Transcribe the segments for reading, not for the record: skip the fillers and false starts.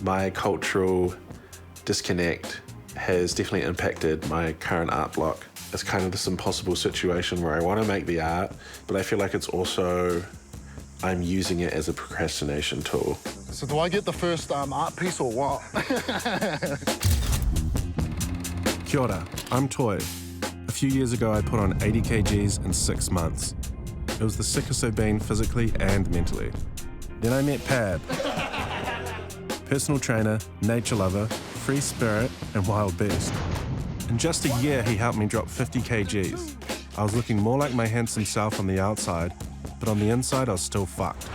My cultural disconnect has definitely impacted my current art block. It's kind of this impossible situation where I want to make the art, but I feel like it's also, I'm using it as a procrastination tool. So do I get the first art piece or what? Kia ora, I'm Toy. A few years ago, I put on 80 kgs in 6 months. It was the sickest I've been physically and mentally. Then I met Pab. Personal trainer, nature lover, free spirit, and wild beast. In just a year, he helped me drop 50 kgs. I was looking more like my handsome self on the outside, but on the inside, I was still fucked.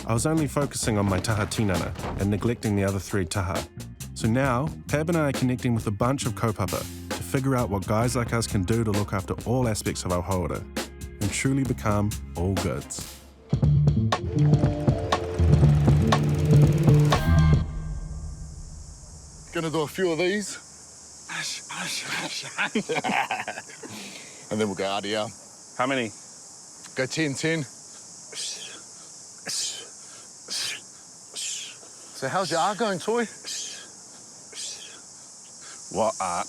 I was only focusing on my taha tinana and neglecting the other 3 taha. So now, Pab and I are connecting with a bunch of kaupapa to figure out what guys like us can do to look after all aspects of our haora and truly become all goods. Gonna do a few of these. And then we'll go adiā. How many? Go 10, 10. So how's your art going, Toy? What art?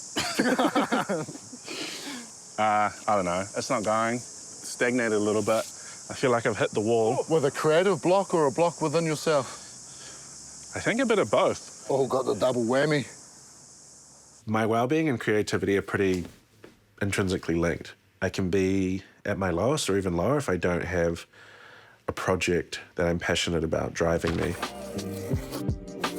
I don't know. It's not going. Stagnated a little bit. I feel like I've hit the wall. With a creative block or a block within yourself? I think a bit of both. Oh, got the double whammy. My well-being and creativity are pretty intrinsically linked. I can be at my lowest or even lower if I don't have a project that I'm passionate about driving me.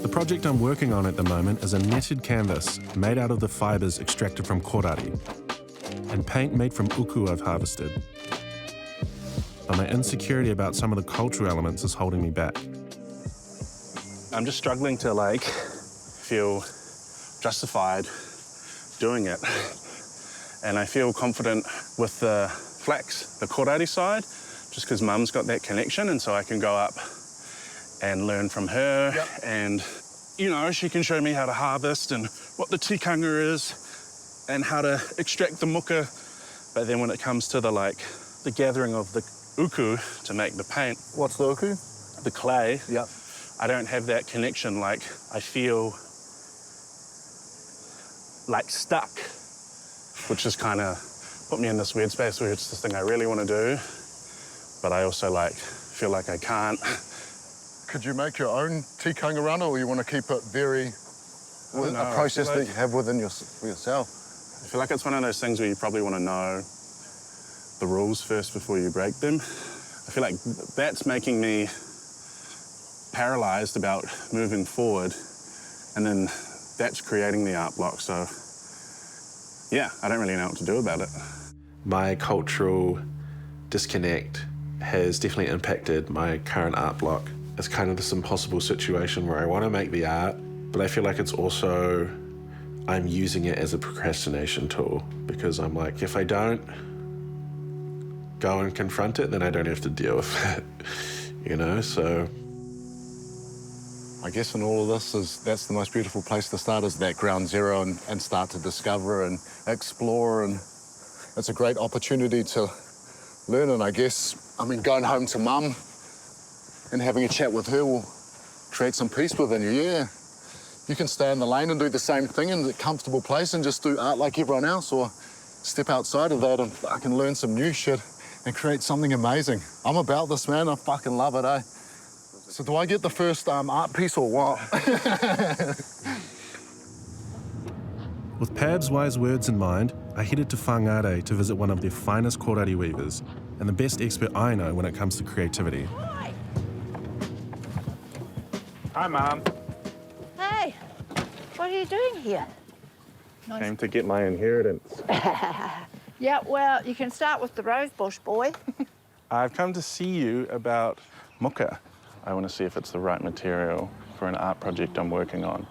The project I'm working on at the moment is a netted canvas made out of the fibres extracted from korari and paint made from uku I've harvested. But my insecurity about some of the cultural elements is holding me back. I'm just struggling to, like, feel justified doing it. And I feel confident with the flax, the korari side, just because Mum's got that connection, and so I can go up and learn from her. Yep. And, you know, she can show me how to harvest and what the tikanga is and how to extract the muka. But then when it comes to the, like, the gathering of the uku to make the paint. What's the uku? The clay. Yep. I don't have that connection. Like, I feel like stuck, which has kind of put me in this weird space where it's this thing I really want to do, but I also, like, feel like I can't. Could you make your own tikanga runner, or you want to keep it very a process that you have within yourself? I feel like it's one of those things where you probably want to know the rules first before you break them. I feel like that's making me paralyzed about moving forward, and then that's creating the art block. So yeah, I don't really know what to do about it. My cultural disconnect has definitely impacted my current art block. It's kind of this impossible situation where I want to make the art, but I feel like it's also, I'm using it as a procrastination tool, because I'm like, if I don't go and confront it, then I don't have to deal with it, you know, so. I guess in all of this, that's the most beautiful place to start, is that ground zero, and start to discover and explore, and it's a great opportunity to learn. And I guess, I mean, going home to Mum and having a chat with her will create some peace within you, yeah. You can stay in the lane and do the same thing in a comfortable place and just do art like everyone else, or step outside of that and I can learn some new shit and create something amazing. I'm about this, man. I fucking love it, eh? So do I get the first art piece or what? With Pab's wise words in mind, I headed to Whangārei to visit one of their finest korari weavers and the best expert I know when it comes to creativity. Hi, Mum. Hey, what are you doing here? Nice. Came to get my inheritance. Yeah, well, you can start with the rose bush, boy. I've come to see you about muka. I want to see if it's the right material for an art project I'm working on.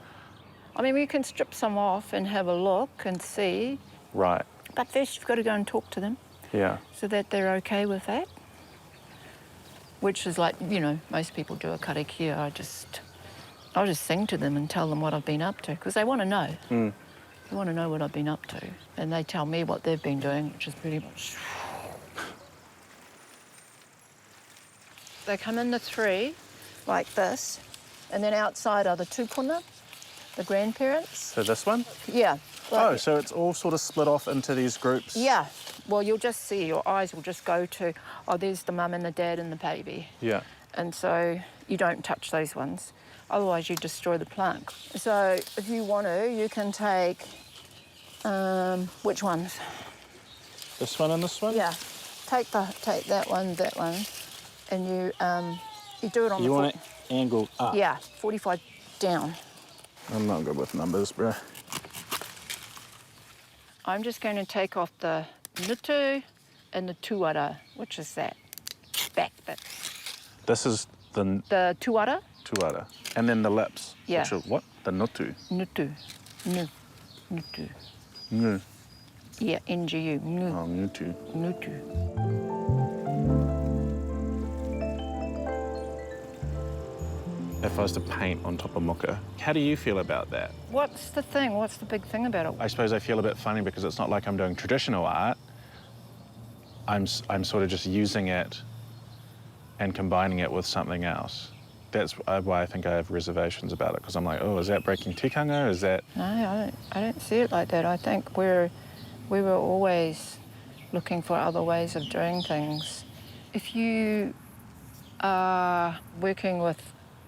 I mean, we can strip some off and have a look and see. Right. But first, you've got to go and talk to them. Yeah. So that they're okay with that. Which is like, you know, most people do a karakia. I'll just sing to them and tell them what I've been up to, because they want to know. Mm. They want to know what I've been up to. And they tell me what they've been doing, which is pretty much... They come in the 3, like this, And then outside are the tupuna, the grandparents. So this one? Yeah. Oh, so it's all sort of split off into these groups? Yeah. Well, you'll just see, your eyes will just go to, oh, there's the mum and the dad and the baby. Yeah. And so you don't touch those ones. Otherwise, you destroy the plant. So if you want to, you can take, which ones? This one and this one? Yeah. Take that one, and you do it on the... You want it angled up? Yeah, 45 down. I'm not good with numbers, bro. I'm just going to take off the nutu and the tuara, which is that back bit. This is the tuara? tuara. And then the lips. Yeah. Which are what? The nutu. Nutu. Nutu. Ngu. Yeah, NGU. Ngu. Oh, nutu. Nutu. If I was to paint on top of muka, how do you feel about that? What's the thing? What's the big thing about it? I suppose I feel a bit funny because it's not like I'm doing traditional art. I'm sort of just using it and combining it with something else. That's why I think I have reservations about it, because I'm like, oh, is that breaking tikanga? Is that... No, I don't see it like that. I think we were always looking for other ways of doing things. If you are working with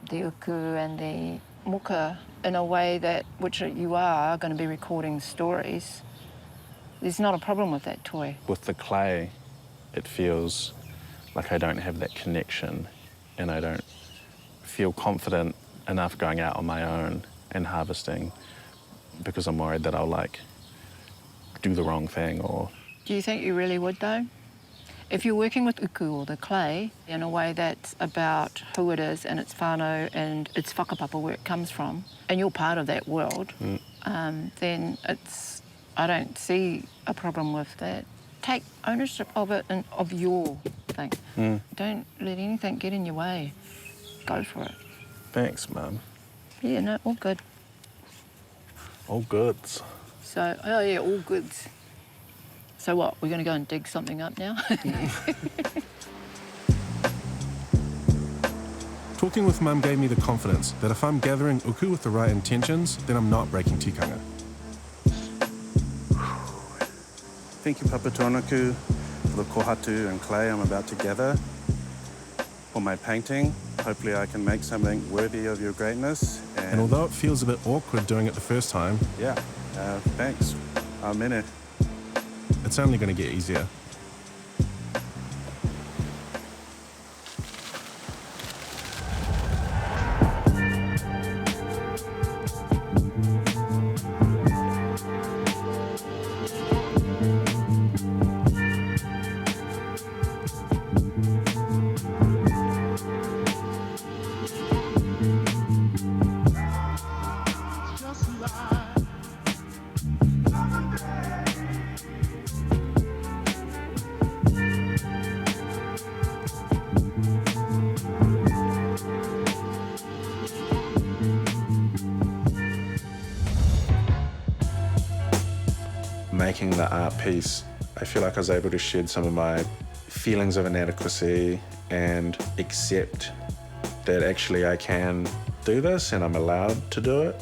the uku and the muka in a way that, which you are going to be recording stories, there's not a problem with that toy. With the clay, it feels like I don't have that connection and I don't feel confident enough going out on my own and harvesting because I'm worried that I'll like do the wrong thing or... Do you think you really would though? If you're working with uku or the clay in a way that's about who it is and its whānau and its whakapapa, where it comes from, and you're part of that world, then I don't see a problem with that. Take ownership of it and of your thing. Don't let anything get in your way. Go for it. Thanks, Mum. Yeah, no, all good. All goods. So, oh yeah, all goods. So what, we're going to go and dig something up now? Talking with Mum gave me the confidence that if I'm gathering uku with the right intentions, then I'm not breaking tikanga. Thank you, Papa Tōnaku, for the kohatu and clay I'm about to gather for my painting. Hopefully I can make something worthy of your greatness. And although it feels a bit awkward doing it the first time, yeah, thanks. Amen. it's only going to get easier. Making the art piece, I feel like I was able to shed some of my feelings of inadequacy and accept that actually I can do this and I'm allowed to do it,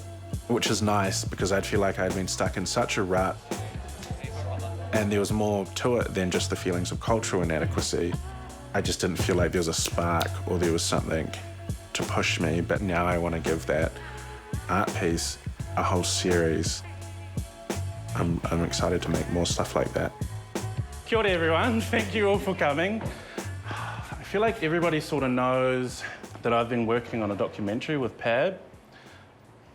which is nice because I'd feel like I'd been stuck in such a rut and there was more to it than just the feelings of cultural inadequacy. I just didn't feel like there was a spark or there was something to push me, but now I want to give that art piece a whole series. I'm excited to make more stuff like that. Kia ora, everyone. Thank you all for coming. I feel like everybody sort of knows that I've been working on a documentary with Pab.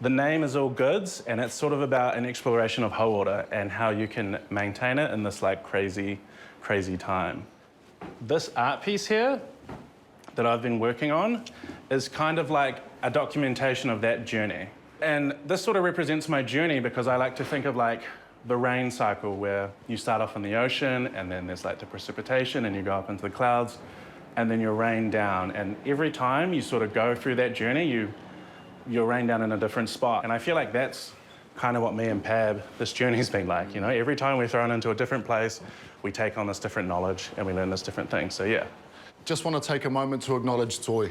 The name is ALLGOODS, and it's sort of about an exploration of hauora and how you can maintain it in this like crazy, crazy time. This art piece here that I've been working on is kind of like a documentation of that journey. And this sort of represents my journey because I like to think of like the rain cycle where you start off in the ocean and then there's like the precipitation and you go up into the clouds and then you're rained down. And every time you sort of go through that journey, you're rained down in a different spot. And I feel like that's kind of what me and Pab, this journey's been like, you know? Every time we're thrown into a different place, we take on this different knowledge and we learn this different thing, so yeah. Just want to take a moment to acknowledge Toi.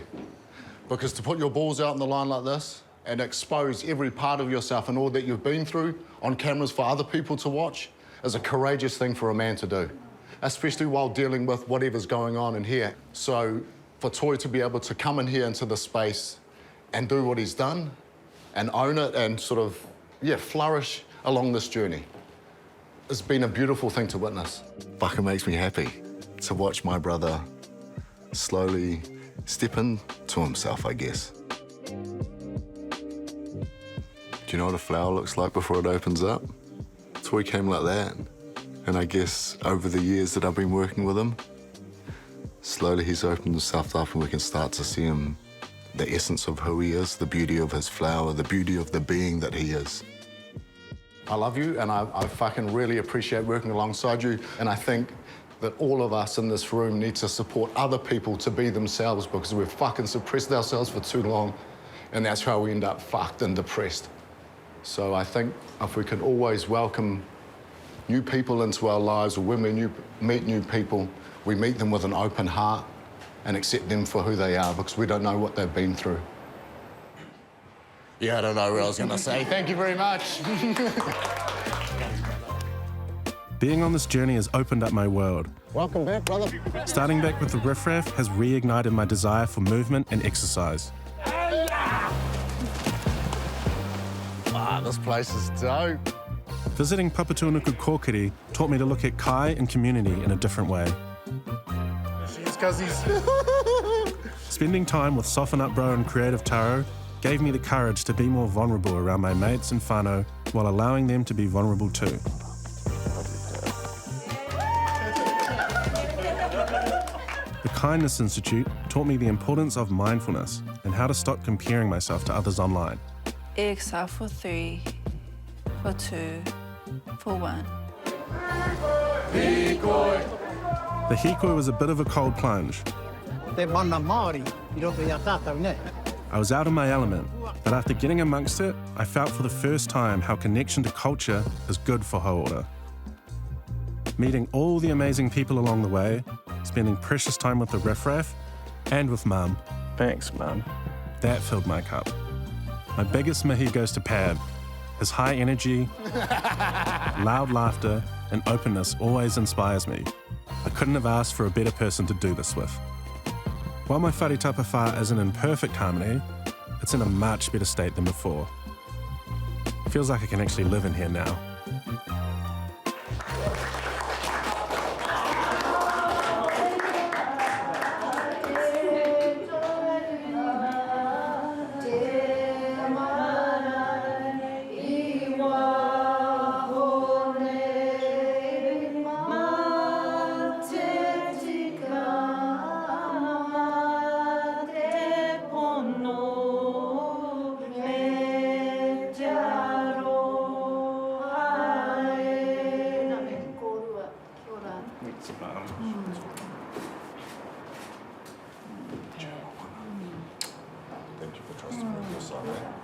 Because to put your balls out on the line like this and expose every part of yourself and all that you've been through on cameras for other people to watch is a courageous thing for a man to do, especially while dealing with whatever's going on in here. So for Toi to be able to come in here into the space and do what he's done and own it and sort of, yeah, flourish along this journey, it's been a beautiful thing to witness. Fucking makes me happy to watch my brother slowly step into himself, I guess. Do you know what a flower looks like before it opens up? Toi came like that. And I guess over the years that I've been working with him, slowly he's opened himself up and we can start to see him, the essence of who he is, the beauty of his flower, the beauty of the being that he is. I love you and I fucking really appreciate working alongside you, and I think that all of us in this room need to support other people to be themselves because we've fucking suppressed ourselves for too long, and that's how we end up fucked and depressed. So I think if we can always welcome new people into our lives, or when we meet new people, we meet them with an open heart and accept them for who they are because we don't know what they've been through. Yeah, I don't know what I was gonna say. Thank you very much. Being on this journey has opened up my world. Welcome back, brother. Starting back with the riffraff has reignited my desire for movement and exercise. Wow, this place is dope. Visiting Papatūānuku Kōkiri taught me to look at kai and community in a different way. Spending time with Soften Up Bro and Creative Taro gave me the courage to be more vulnerable around my mates and whānau while allowing them to be vulnerable too. The Kindness Institute taught me the importance of mindfulness and how to stop comparing myself to others online. Exhale for 3, for 2, for 1. The hikoi was a bit of a cold plunge. Te mana Māori, I roto i a tātou nei. I was out of my element, but after getting amongst it, I felt for the first time how connection to culture is good for hauora. Meeting all the amazing people along the way, spending precious time with the riffraff, and with Mum. Thanks, Mum. That filled my cup. My biggest mihi goes to Pab. His high energy, loud laughter, and openness always inspires me. I couldn't have asked for a better person to do this with. While my whare tapawhā isn't in perfect harmony, it's in a much better state than before. Feels like I can actually live in here now. Thank you for trusting me with your son.